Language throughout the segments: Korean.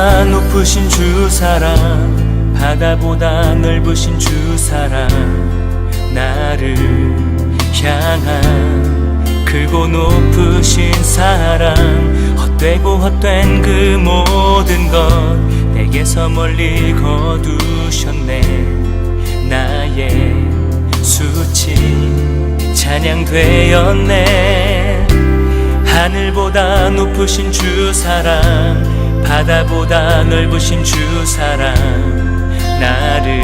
하늘보다 높으신 주 사랑, 바다보다 넓으신 주 사랑, 나를 향한 크고 높으신 사랑, 헛되고 헛된 그 모든 것 내게서 멀리 거두셨네. 나의 수치 찬양되었네. 하늘보다 높으신 주 사랑, 바다보다 넓으신 주 사랑, 나를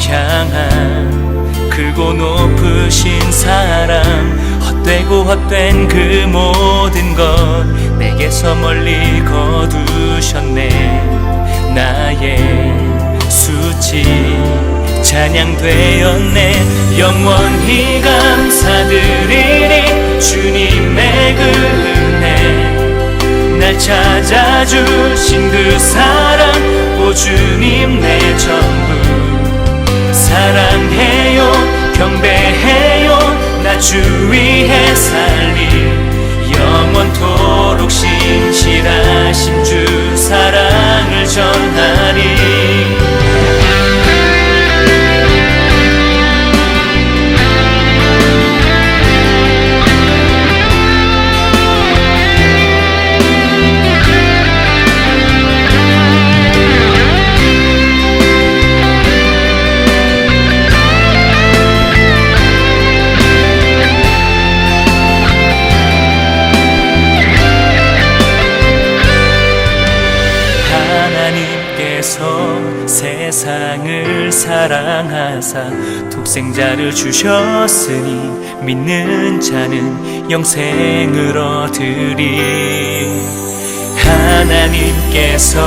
향한 크고 높으신 사랑, 헛되고 헛된 그 모든 것 내게서 멀리 거두셨네. 나의 수치 찬양되었네. 영원히 감사드리리 주님의 그 은혜, 날 찾아주신 그 사랑, 오 주님 내 전부 사랑해요, 경배해요. 나 주 위에 살리 영원토록 신실하신 주 사랑을 전하리. 세상을 사랑하사 독생자를 주셨으니 믿는 자는 영생을 얻으리. 하나님께서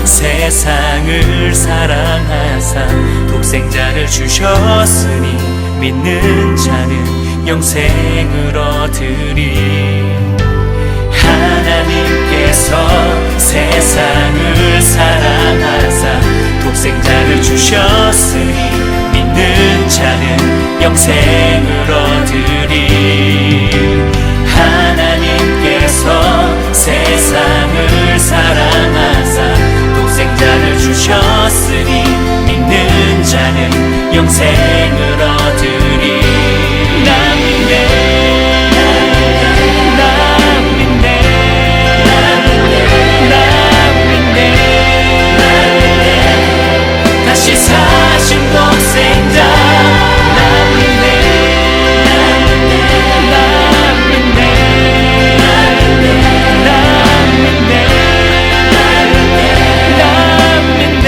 세상을 사랑하사 독생자를 주셨으니 믿는 자는 영생을 얻으리. 하나님께서 세상을 사랑하사 독생자를 주셨으니 믿는 자는 영생을 얻으리. 하나님께서 세상을 사랑하사 독생자를 주셨으니 믿는 자는 영생을 얻으리. 나 믿네. 사신 독생자 나 믿네. 나 믿네. 나 믿네. 나 믿네.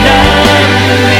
나 믿네.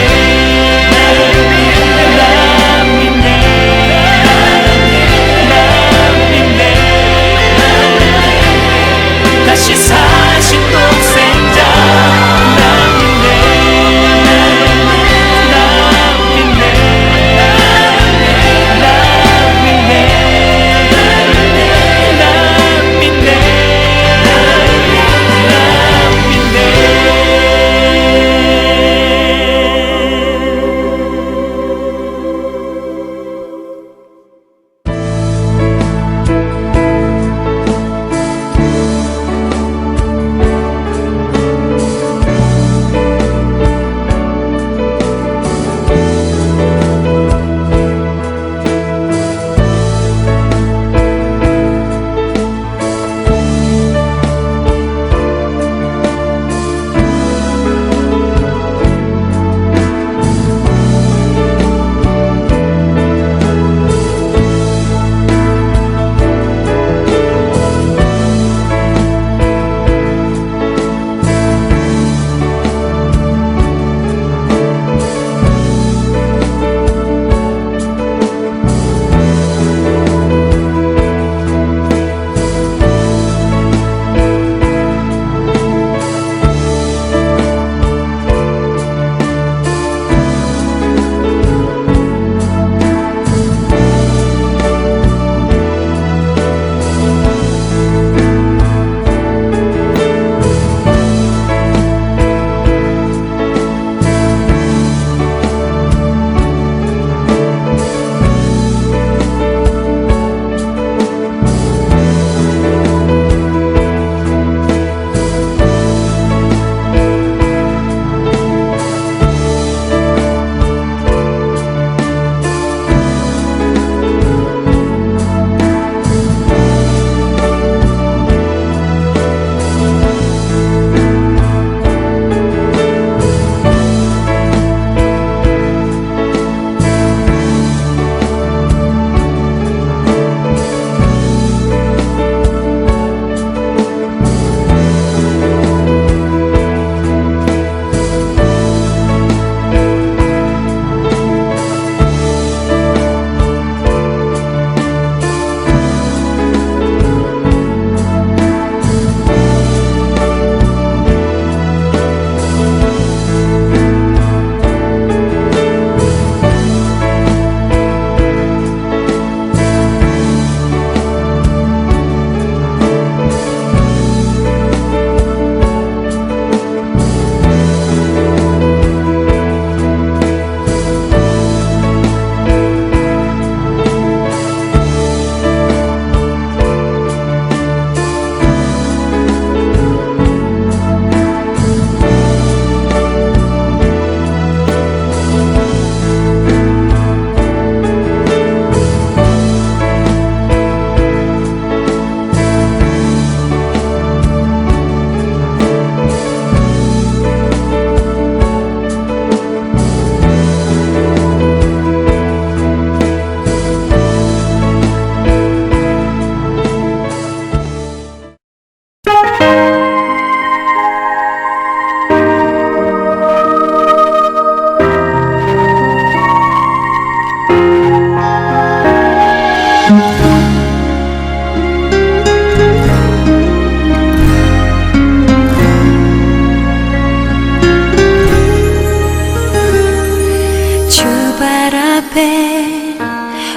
앞에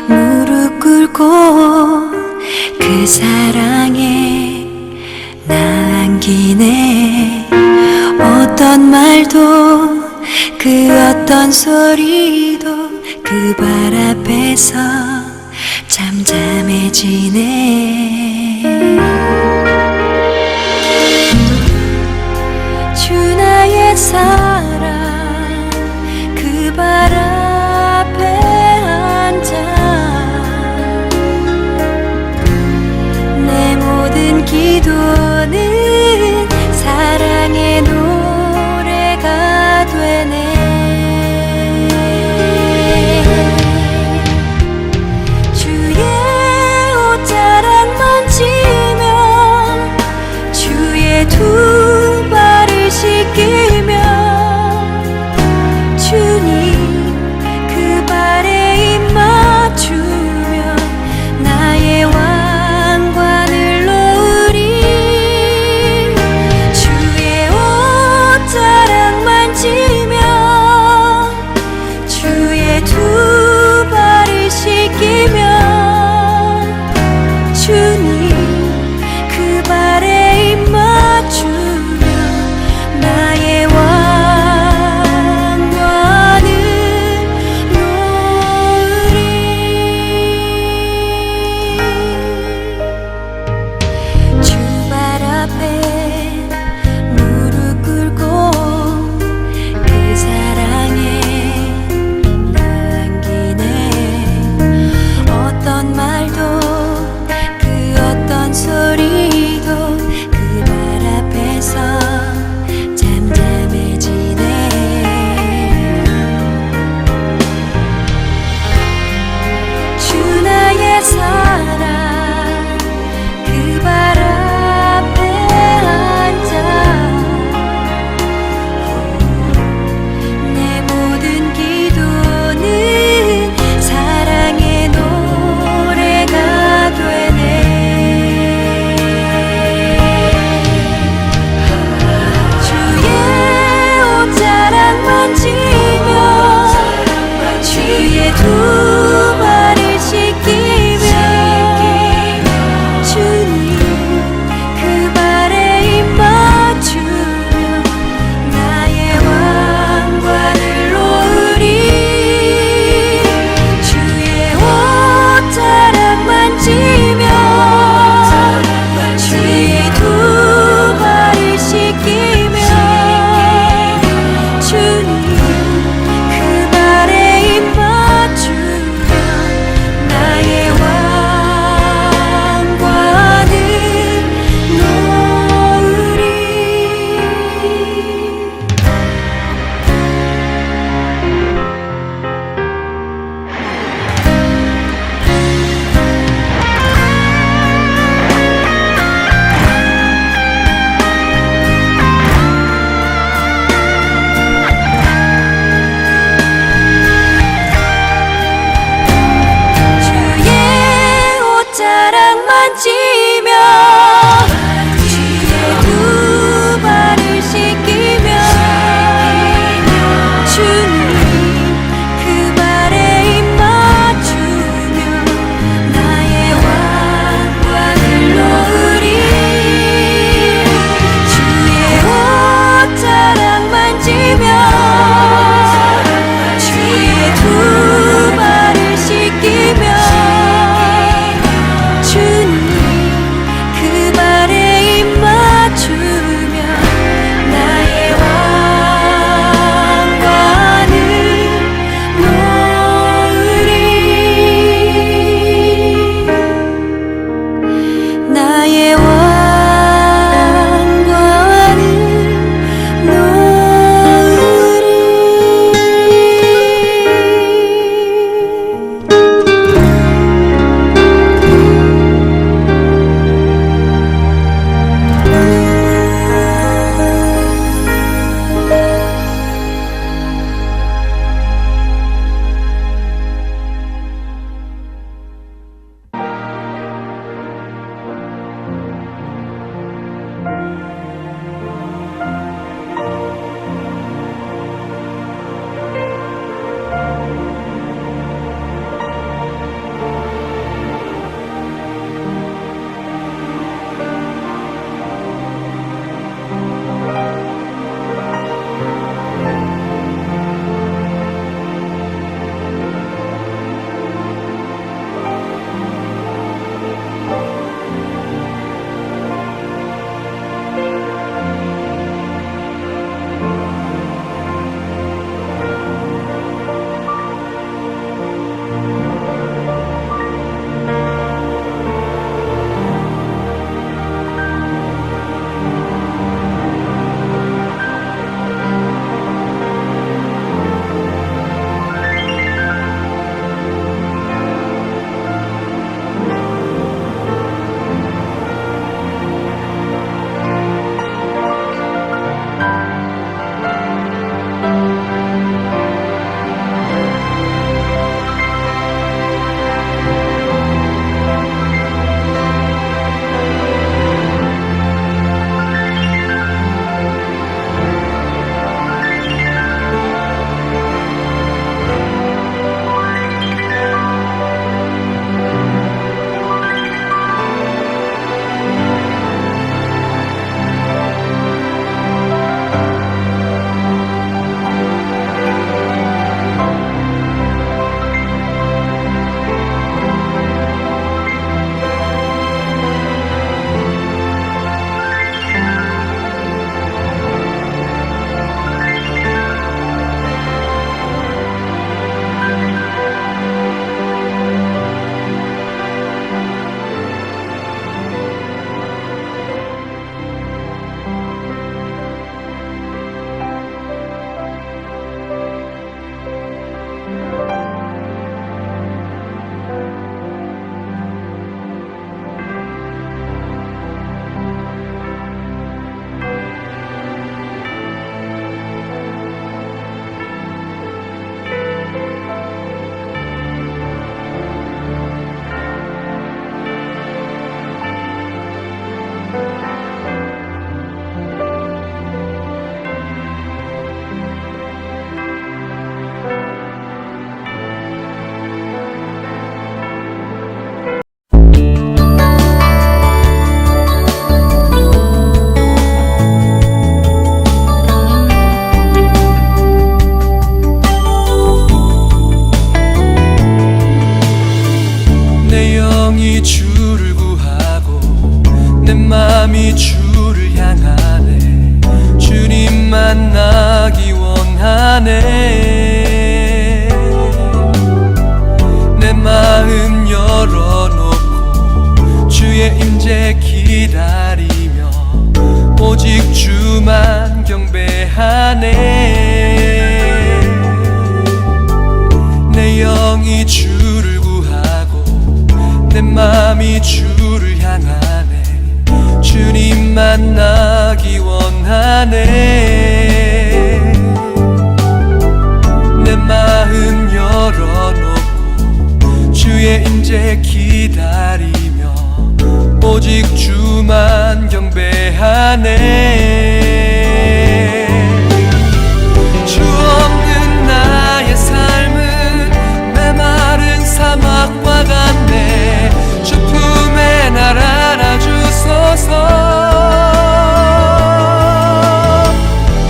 무릎 꿇고 그 사랑에 나 안기네. 어떤 말도 그 어떤 소리도 그 발 앞에서 잠잠해지네. 주 나의 사랑 그 발 앞에 앉아 내 모든 기도는 사랑의 노래가 되네. 주의 옷자락 만지며 주의 두 발을 씻기며 주님 마음이 주를 향하네. 주님 만나기 원하네. 내 마음 열어놓고 주의 임재 기다리며 오직 주만 경배하네. 내 영이 주를 구하고 내 맘이 주를 향하네. 주님 만나기 원하네. 내 마음 열어놓고 주의 임재 기다리며 오직 주만 경배하네. 주 없는 나의 삶은 메마른 사막과 같네. 주 품에 날 안아주소서.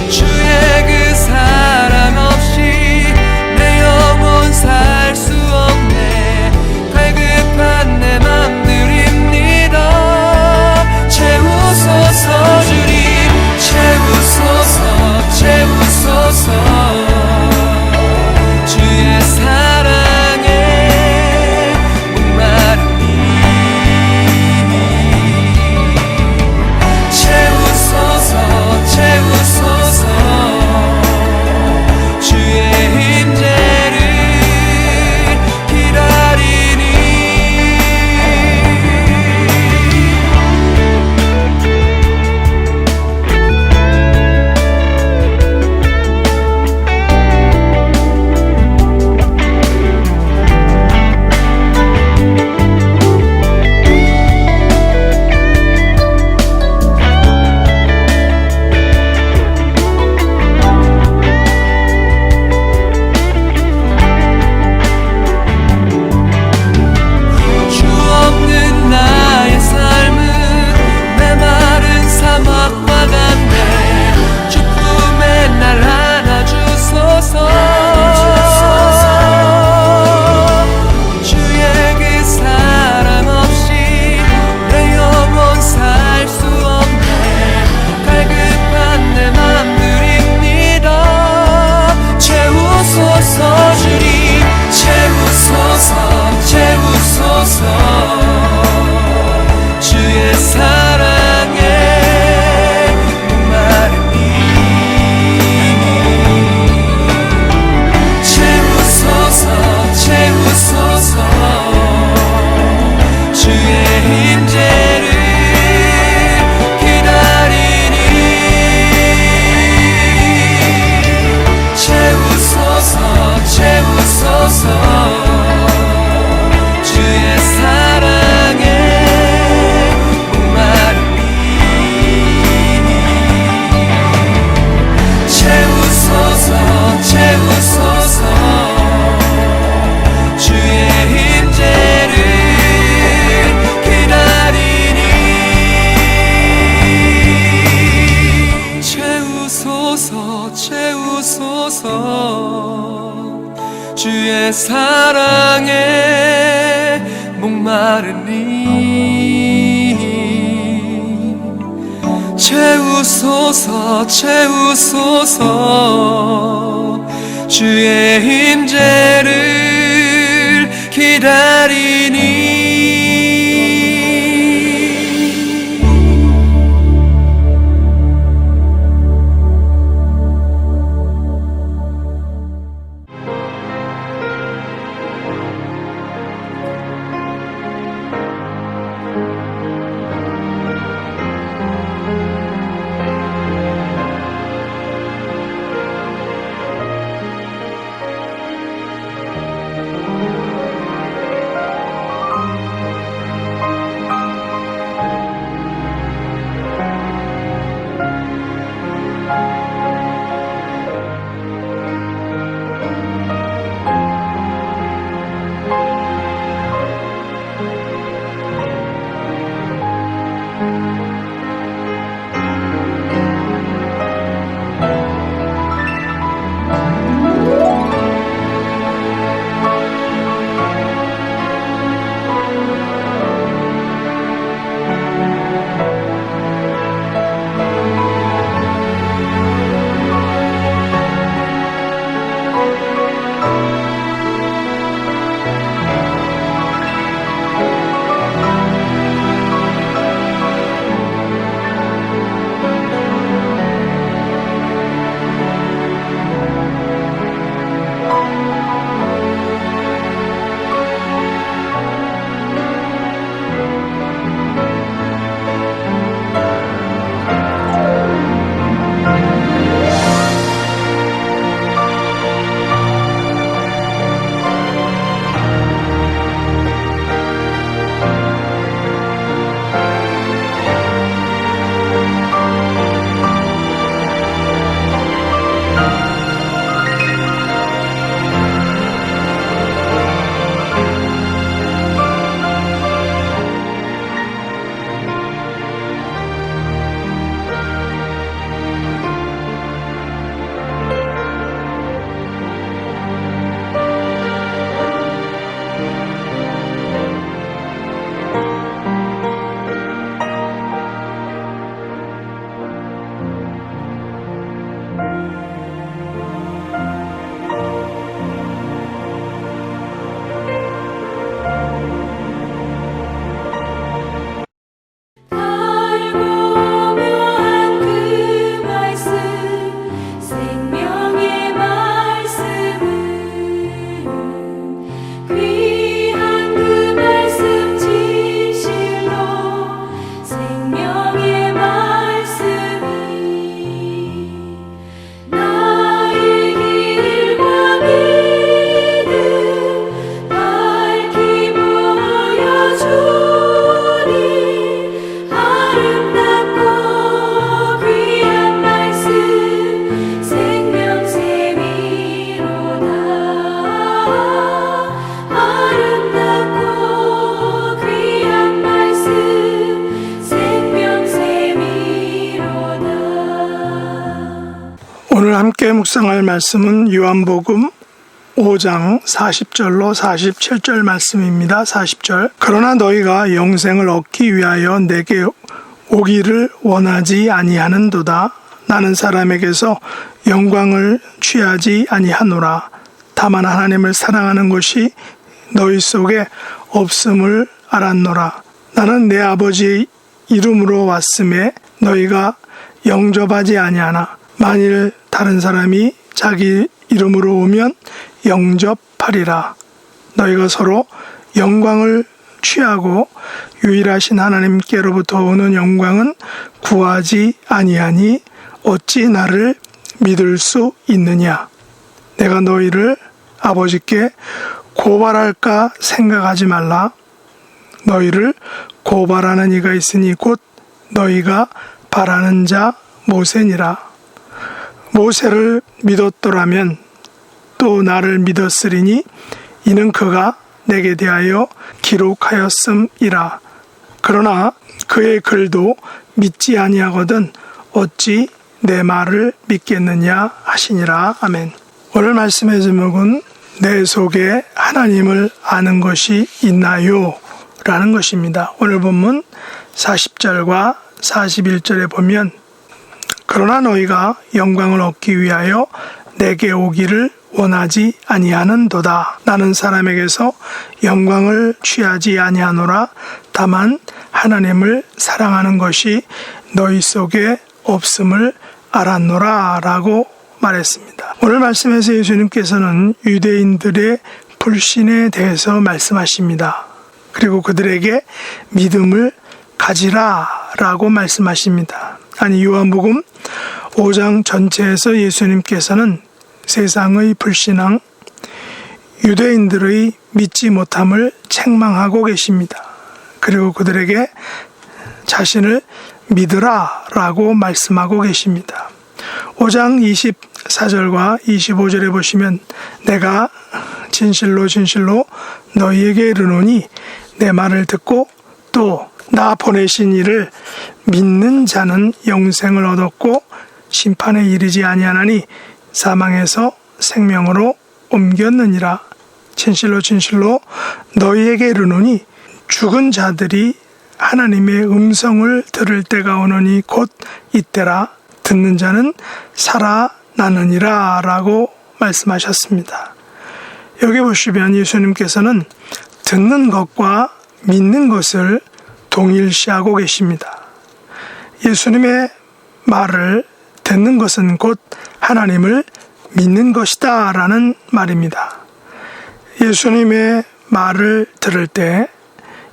주의 그 사랑 없이 내 영혼 살 수 없네. 갈급한 내 맘들입니다. 채우소서 주님, 채우소서, 채우소서. 주의 사랑에 목마르니 채우소서, 채우소서. 주의 임재를 기다리니. 주 없는 나의 삶은 메마른 사막과 같네. 주 품에 날 안아주소서. 주의 그 사랑 없이 내 영혼 살 수 없네. 갈급한 내 맘들입니다. 채우소서 주님, 채우소서, 채우소서. 주의 사랑에 목마르니 채우소서, 채우소서. 주의 임재를 기다리니 채우소서, 채우소서. 주의 사랑에 목마르니 채우소서, 채우소서. 주의 임재를 기다리니 채우소서, 채우소서. 주의 사랑에 목마르니 채우소서, 채우소서. 주의 임재를 기다리니. 함께 묵상할 말씀은 요한복음 5장 40절로 47절 말씀입니다. 40절. 그러나 너희가 영생을 얻기 위하여 내게 오기를 원하지 아니하는도다. 나는 사람에게서 영광을 취하지 아니하노라. 다만 하나님을 사랑하는 것이 너희 속에 없음을 알았노라. 나는 내 아버지의 이름으로 왔음에 너희가 영접하지 아니하나. 만일 다른 사람이 자기 이름으로 오면 영접하리라. 너희가 서로 영광을 취하고 유일하신 하나님께로부터 오는 영광은 구하지 아니하니 어찌 나를 믿을 수 있느냐. 내가 너희를 아버지께 고발할까 생각하지 말라. 너희를 고발하는 이가 있으니 곧 너희가 바라는 자 모세니라. 모세를 믿었더라면 또 나를 믿었으리니 이는 그가 내게 대하여 기록하였음이라. 그러나 그의 글도 믿지 아니하거든 어찌 내 말을 믿겠느냐 하시니라. 아멘. 오늘 말씀의 제목은 내 속에 하나님을 아는 것이 있나요? 라는 것입니다. 오늘 본문 40절과 41절에 보면 그러나 너희가 영광을 얻기 위하여 내게 오기를 원하지 아니하는도다. 나는 사람에게서 영광을 취하지 아니하노라. 다만 하나님을 사랑하는 것이 너희 속에 없음을 알았노라 라고 말했습니다. 오늘 말씀에서 예수님께서는 유대인들의 불신에 대해서 말씀하십니다. 그리고 그들에게 믿음을 가지라 라고 말씀하십니다. 아니 요한복음 5장 전체에서 예수님께서는 세상의 불신앙, 유대인들의 믿지 못함을 책망하고 계십니다. 그리고 그들에게 자신을 믿으라 라고 말씀하고 계십니다. 5장 24절과 25절에 보시면 내가 진실로 진실로 너희에게 이르노니 내 말을 듣고 또 나 보내신 이를 믿는 자는 영생을 얻었고 심판에 이르지 아니하나니 사망에서 생명으로 옮겼느니라. 진실로 진실로 너희에게 이르노니 죽은 자들이 하나님의 음성을 들을 때가 오느니 곧 이때라. 듣는 자는 살아나느니라 라고 말씀하셨습니다. 여기 보시면 예수님께서는 듣는 것과 믿는 것을 동일시하고 계십니다. 예수님의 말을 듣는 것은 곧 하나님을 믿는 것이다 라는 말입니다. 예수님의 말을 들을 때,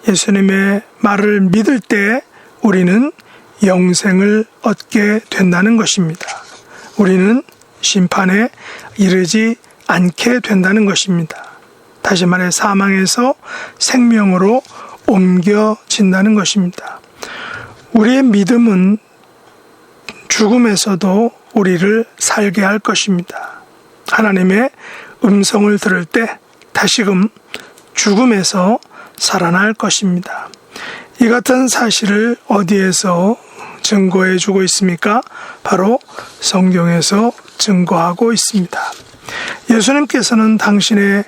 예수님의 말을 믿을 때 우리는 영생을 얻게 된다는 것입니다. 우리는 심판에 이르지 않게 된다는 것입니다. 다시 말해 사망에서 생명으로 옮겨진다는 것입니다. 우리의 믿음은 죽음에서도 우리를 살게 할 것입니다. 하나님의 음성을 들을 때 다시금 죽음에서 살아날 것입니다. 이 같은 사실을 어디에서 증거해 주고 있습니까? 바로 성경에서 증거하고 있습니다. 예수님께서는 당신의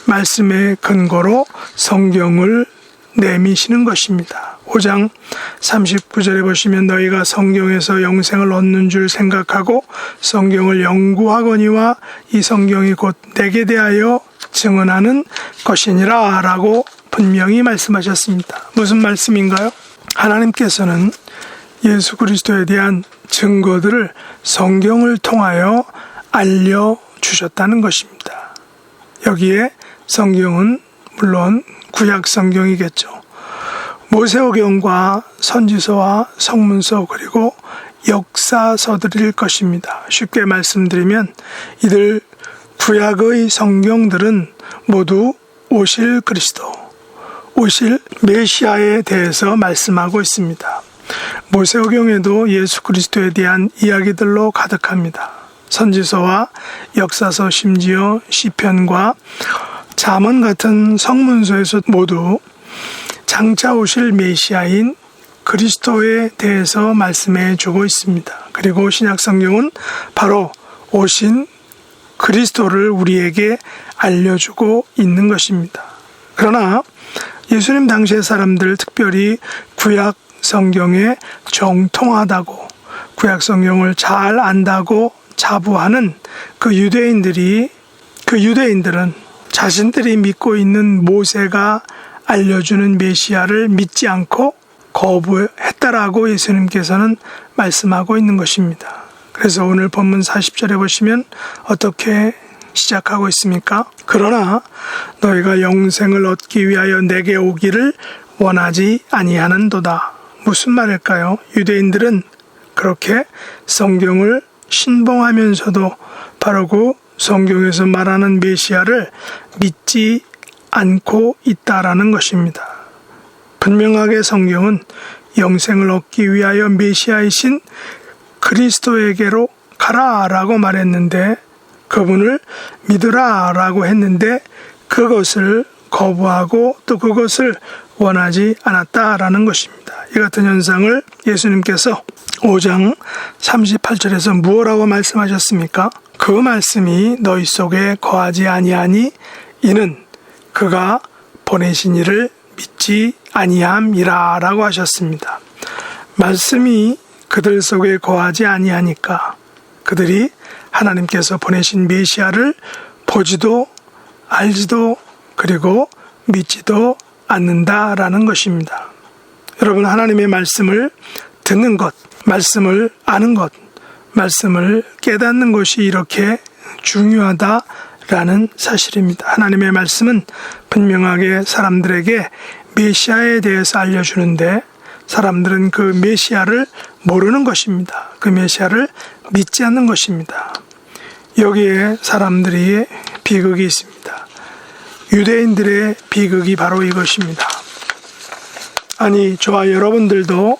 말씀의 근거로 성경을 내미시는 것입니다. 5장 39절에 보시면 너희가 성경에서 영생을 얻는 줄 생각하고 성경을 연구하거니와 이 성경이 곧 내게 대하여 증언하는 것이니라 라고 분명히 말씀하셨습니다. 무슨 말씀인가요? 하나님께서는 예수 그리스도에 대한 증거들을 성경을 통하여 알려주셨다는 것입니다. 여기에 성경은 물론 구약 성경이겠죠. 모세오경과 선지서와 성문서 그리고 역사서들일 것입니다. 쉽게 말씀드리면 이들 구약의 성경들은 모두 오실 그리스도, 오실 메시아에 대해서 말씀하고 있습니다. 모세오경에도 예수 그리스도에 대한 이야기들로 가득합니다. 선지서와 역사서 심지어 시편과 잠언 같은 성문서에서 모두 장차 오실 메시아인 그리스도에 대해서 말씀해 주고 있습니다. 그리고 신약 성경은 바로 오신 그리스도를 우리에게 알려주고 있는 것입니다. 그러나 예수님 당시의 사람들, 특별히 구약 성경에 정통하다고, 구약 성경을 잘 안다고 자부하는 그 유대인들은 자신들이 믿고 있는 모세가 알려주는 메시아를 믿지 않고 거부했다라고 예수님께서는 말씀하고 있는 것입니다. 그래서 오늘 본문 40절에 보시면 어떻게 시작하고 있습니까? 그러나 너희가 영생을 얻기 위하여 내게 오기를 원하지 아니하는도다. 무슨 말일까요? 유대인들은 그렇게 성경을 신봉하면서도 바로 그 성경에서 말하는 메시아를 믿지 않고 있다라는 것입니다. 분명하게 성경은 영생을 얻기 위하여 메시아이신 그리스도에게로 가라라고 말했는데, 그분을 믿으라라고 했는데 그것을 거부하고 또 그것을 원하지 않았다라는 것입니다. 이 같은 현상을 예수님께서 5장 38절에서 무엇라고 말씀하셨습니까? 그 말씀이 너희 속에 거하지 아니하니 이는 그가 보내신 이를 믿지 아니함이라 라고 하셨습니다. 말씀이 그들 속에 거하지 아니하니까 그들이 하나님께서 보내신 메시아를 보지도 알지도 그리고 믿지도 않는다라는 것입니다. 여러분, 하나님의 말씀을 듣는 것, 말씀을 아는 것, 말씀을 깨닫는 것이 이렇게 중요하다라는 사실입니다. 하나님의 말씀은 분명하게 사람들에게 메시아에 대해서 알려주는데 사람들은 그 메시아를 모르는 것입니다. 그 메시아를 믿지 않는 것입니다. 여기에 사람들의 비극이 있습니다. 유대인들의 비극이 바로 이것입니다. 아니, 저와 여러분들도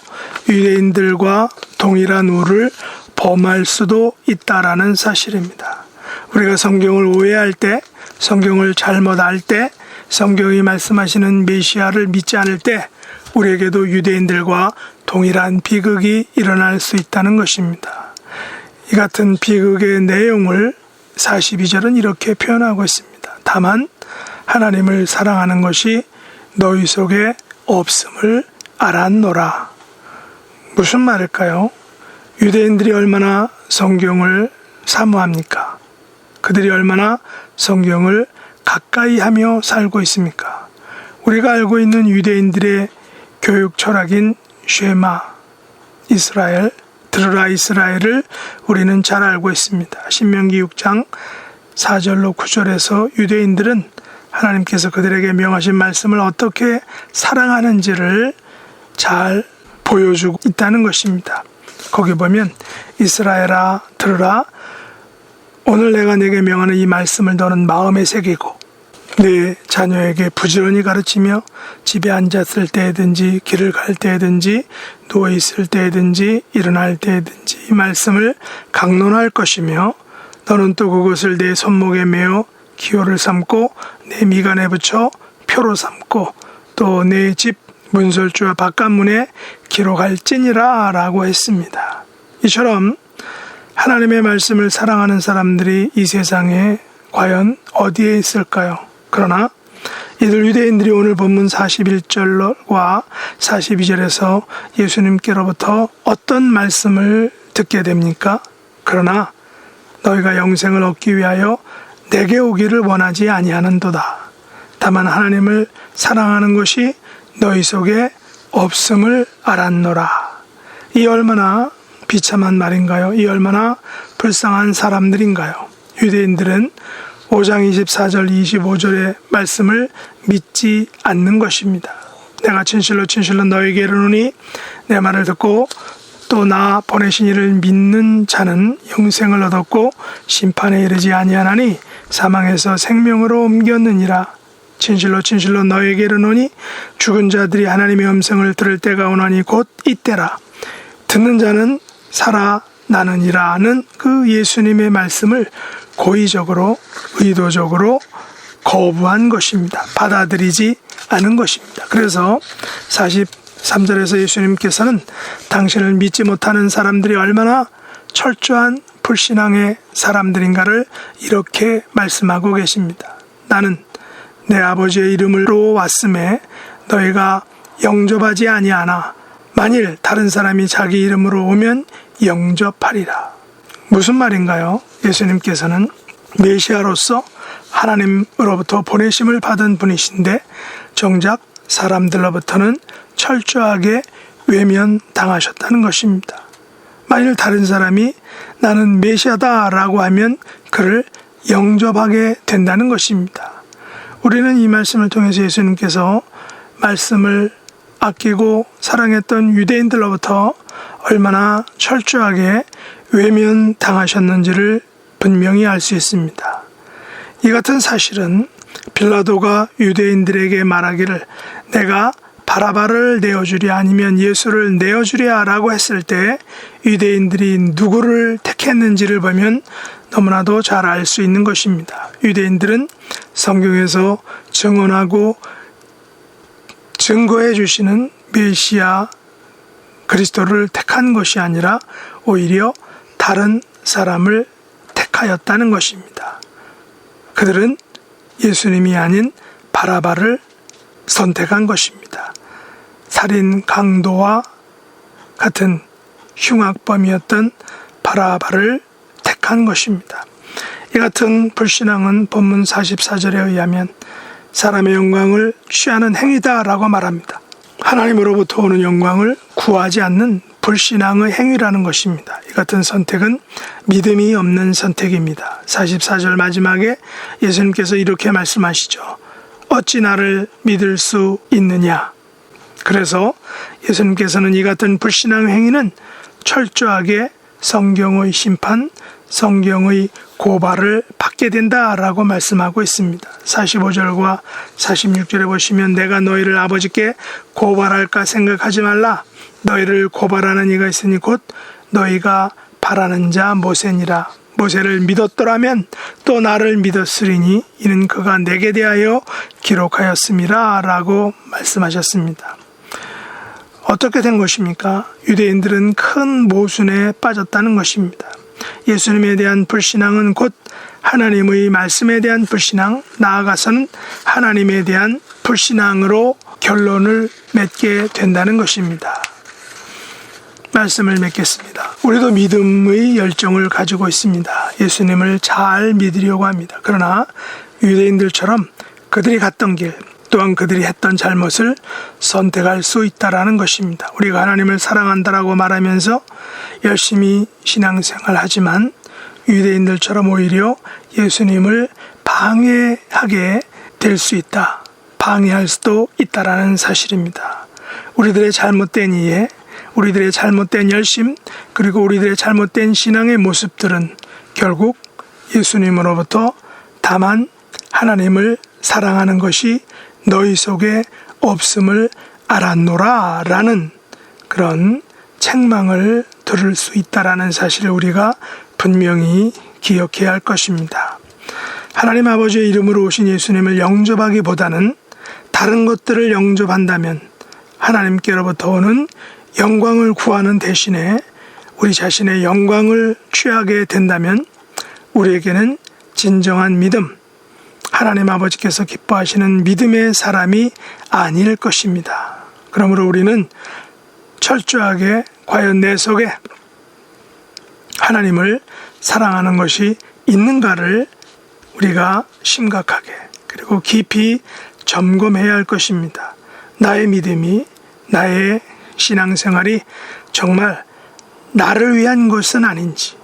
유대인들과 동일한 우를 범할 수도 있다라는 사실입니다. 우리가 성경을 오해할 때, 성경을 잘못 알 때, 성경이 말씀하시는 메시아를 믿지 않을 때 우리에게도 유대인들과 동일한 비극이 일어날 수 있다는 것입니다. 이 같은 비극의 내용을 42절은 이렇게 표현하고 있습니다. 다만 하나님을 사랑하는 것이 너희 속에 없음을 알았노라. 무슨 말일까요? 유대인들이 얼마나 성경을 사모합니까? 그들이 얼마나 성경을 가까이 하며 살고 있습니까? 우리가 알고 있는 유대인들의 교육 철학인 쉐마, 이스라엘, 들으라 이스라엘을 우리는 잘 알고 있습니다. 신명기 6장 4절로 9절에서 유대인들은 하나님께서 그들에게 명하신 말씀을 어떻게 사랑하는지를 잘 보여주고 있다는 것입니다. 거기 보면 이스라엘아 들으라, 오늘 내가 내게 명하는 이 말씀을 너는 마음에 새기고 내 자녀에게 부지런히 가르치며 집에 앉았을 때든지 길을 갈 때든지 누워있을 때든지 일어날 때든지 이 말씀을 강론할 것이며 너는 또 그것을 내 손목에 메어 기호를 삼고 내 미간에 붙여 표로 삼고 또 내 집 문설주와 바깥문에 기록할지니라 라고 했습니다. 이처럼 하나님의 말씀을 사랑하는 사람들이 이 세상에 과연 어디에 있을까요? 그러나 이들 유대인들이 오늘 본문 41절과 42절에서 예수님께로부터 어떤 말씀을 듣게 됩니까? 그러나 너희가 영생을 얻기 위하여 내게 오기를 원하지 아니하는도다. 다만 하나님을 사랑하는 것이 너희 속에 없음을 알았노라. 이 얼마나 비참한 말인가요? 이 얼마나 불쌍한 사람들인가요? 유대인들은 5장 24절 25절의 말씀을 믿지 않는 것입니다. 내가 진실로 진실로 너에게 이르노니 내 말을 듣고 또 나 보내신 이를 믿는 자는 영생을 얻었고 심판에 이르지 아니하나니 사망에서 생명으로 옮겼느니라. 진실로 진실로 너에게 이르노니 죽은 자들이 하나님의 음성을 들을 때가 오나니 곧 이때라. 듣는 자는 살아나느니라는 그 예수님의 말씀을 고의적으로 의도적으로 거부한 것입니다. 받아들이지 않은 것입니다. 그래서 43절에서 예수님께서는 당신을 믿지 못하는 사람들이 얼마나 철저한 불신앙의 사람들인가를 이렇게 말씀하고 계십니다. 나는 내 아버지의 이름으로 왔음에 너희가 영접하지 아니하나 만일 다른 사람이 자기 이름으로 오면 영접하리라. 무슨 말인가요? 예수님께서는 메시아로서 하나님으로부터 보내심을 받은 분이신데 정작 사람들로부터는 철저하게 외면당하셨다는 것입니다. 만일 다른 사람이 나는 메시아다 라고 하면 그를 영접하게 된다는 것입니다. 우리는 이 말씀을 통해서 예수님께서 말씀을 아끼고 사랑했던 유대인들로부터 얼마나 철저하게 외면당하셨는지를 분명히 알 수 있습니다. 이 같은 사실은 빌라도가 유대인들에게 말하기를 내가 바라바를 내어주랴 아니면 예수를 내어주랴 라고 했을 때 유대인들이 누구를 택했는지를 보면 너무나도 잘 알 수 있는 것입니다. 유대인들은 성경에서 증언하고 증거해 주시는 메시아 그리스도를 택한 것이 아니라 오히려 다른 사람을 택하였다는 것입니다. 그들은 예수님이 아닌 바라바를 선택한 것입니다. 살인 강도와 같은 흉악범이었던 바라바를 택한 것입니다. 이 같은 불신앙은 본문 44절에 의하면 사람의 영광을 취하는 행위다라고 말합니다. 하나님으로부터 오는 영광을 구하지 않는 불신앙의 행위라는 것입니다. 이 같은 선택은 믿음이 없는 선택입니다. 44절 마지막에 예수님께서 이렇게 말씀하시죠. 어찌 나를 믿을 수 있느냐. 그래서 예수님께서는 이 같은 불신앙 행위는 철저하게 성경의 심판, 성경의 고발을 받게 된다라고 말씀하고 있습니다. 45절과 46절에 보시면 내가 너희를 아버지께 고발할까 생각하지 말라. 너희를 고발하는 이가 있으니 곧 너희가 바라는 자 모세니라. 모세를 믿었더라면 또 나를 믿었으리니 이는 그가 내게 대하여 기록하였음이라 라고 말씀하셨습니다. 어떻게 된 것입니까? 유대인들은 큰 모순에 빠졌다는 것입니다. 예수님에 대한 불신앙은 곧 하나님의 말씀에 대한 불신앙, 나아가서는 하나님에 대한 불신앙으로 결론을 맺게 된다는 것입니다. 말씀을 맺겠습니다. 우리도 믿음의 열정을 가지고 있습니다. 예수님을 잘 믿으려고 합니다. 그러나 유대인들처럼 그들이 갔던 길, 또한 그들이 했던 잘못을 선택할 수 있다라는 것입니다. 우리가 하나님을 사랑한다라고 말하면서 열심히 신앙생활하지만 유대인들처럼 오히려 예수님을 방해하게 될 수 있다. 방해할 수도 있다라는 사실입니다. 우리들의 잘못된 이해, 우리들의 잘못된 열심, 그리고 우리들의 잘못된 신앙의 모습들은 결국 예수님으로부터 다만 하나님을 사랑하는 것이 너희 속에 없음을 알았노라 라는 그런 책망을 들을 수 있다라는 사실을 우리가 분명히 기억해야 할 것입니다. 하나님 아버지의 이름으로 오신 예수님을 영접하기보다는 다른 것들을 영접한다면 하나님께로부터 오는 영광을 구하는 대신에 우리 자신의 영광을 취하게 된다면 우리에게는 진정한 믿음, 하나님 아버지께서 기뻐하시는 믿음의 사람이 아닐 것입니다. 그러므로 우리는 철저하게 과연 내 속에 하나님을 사랑하는 것이 있는가를 우리가 심각하게 그리고 깊이 점검해야 할 것입니다. 나의 믿음이, 나의 신앙생활이 정말 나를 위한 것은 아닌지,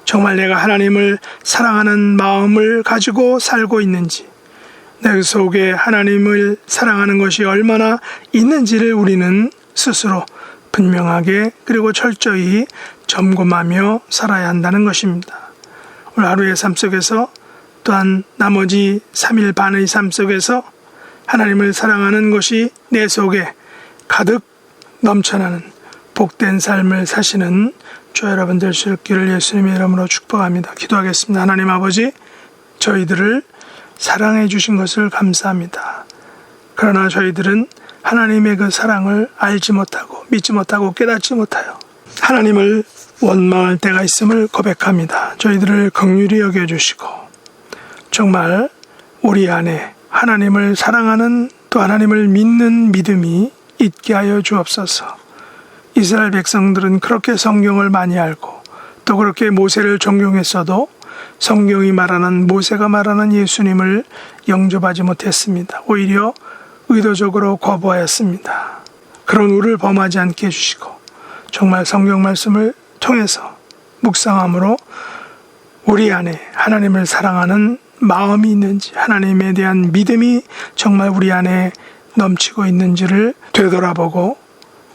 정말 내가 하나님을 사랑하는 마음을 가지고 살고 있는지, 내 속에 하나님을 사랑하는 것이 얼마나 있는지를 우리는 스스로 분명하게 그리고 철저히 점검하며 살아야 한다는 것입니다. 오늘 하루의 삶 속에서 또한 나머지 3일 반의 삶 속에서 하나님을 사랑하는 것이 내 속에 가득 넘쳐나는 복된 삶을 사시는 저 여러분 될 수 있기를 예수님의 이름으로 축복합니다. 기도하겠습니다. 하나님 아버지, 저희들을 사랑해 주신 것을 감사합니다. 그러나 저희들은 하나님의 그 사랑을 알지 못하고 믿지 못하고 깨닫지 못하여 하나님을 원망할 때가 있음을 고백합니다. 저희들을 긍휼히 여겨주시고 정말 우리 안에 하나님을 사랑하는 또 하나님을 믿는 믿음이 있게 하여 주옵소서. 이스라엘 백성들은 그렇게 성경을 많이 알고 또 그렇게 모세를 존경했어도 성경이 말하는 모세가 말하는 예수님을 영접하지 못했습니다. 오히려 의도적으로 거부하였습니다. 그런 우를 범하지 않게 해주시고 정말 성경 말씀을 통해서 묵상함으로 우리 안에 하나님을 사랑하는 마음이 있는지 하나님에 대한 믿음이 정말 우리 안에 넘치고 있는지를 되돌아보고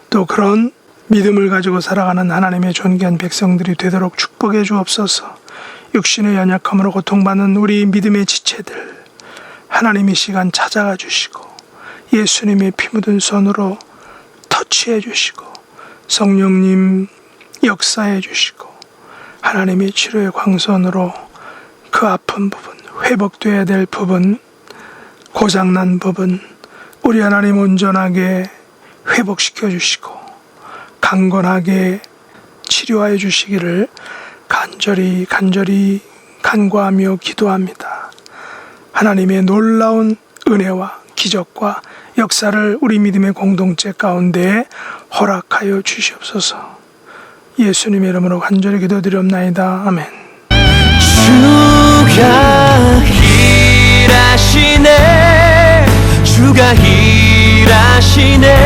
또 그런 믿음을 가지고 살아가는 하나님의 존귀한 백성들이 되도록 축복해 주옵소서. 육신의 연약함으로 고통받는 우리 믿음의 지체들 하나님 이 시간 찾아가 주시고 예수님의 피 묻은 손으로 터치해 주시고 성령님 역사해 주시고 하나님의 치료의 광선으로 그 아픈 부분, 회복되어야 될 부분, 고장난 부분 우리 하나님 온전하게 회복시켜 주시고 강건하게 치료하여 주시기를 간절히 간구하며 기도합니다. 하나님의 놀라운 은혜와 기적과 역사를 우리 믿음의 공동체 가운데 허락하여 주시옵소서. 예수님의 이름으로 간절히 기도드리옵나이다. 아멘. 주가 일하시네 주가 일하시네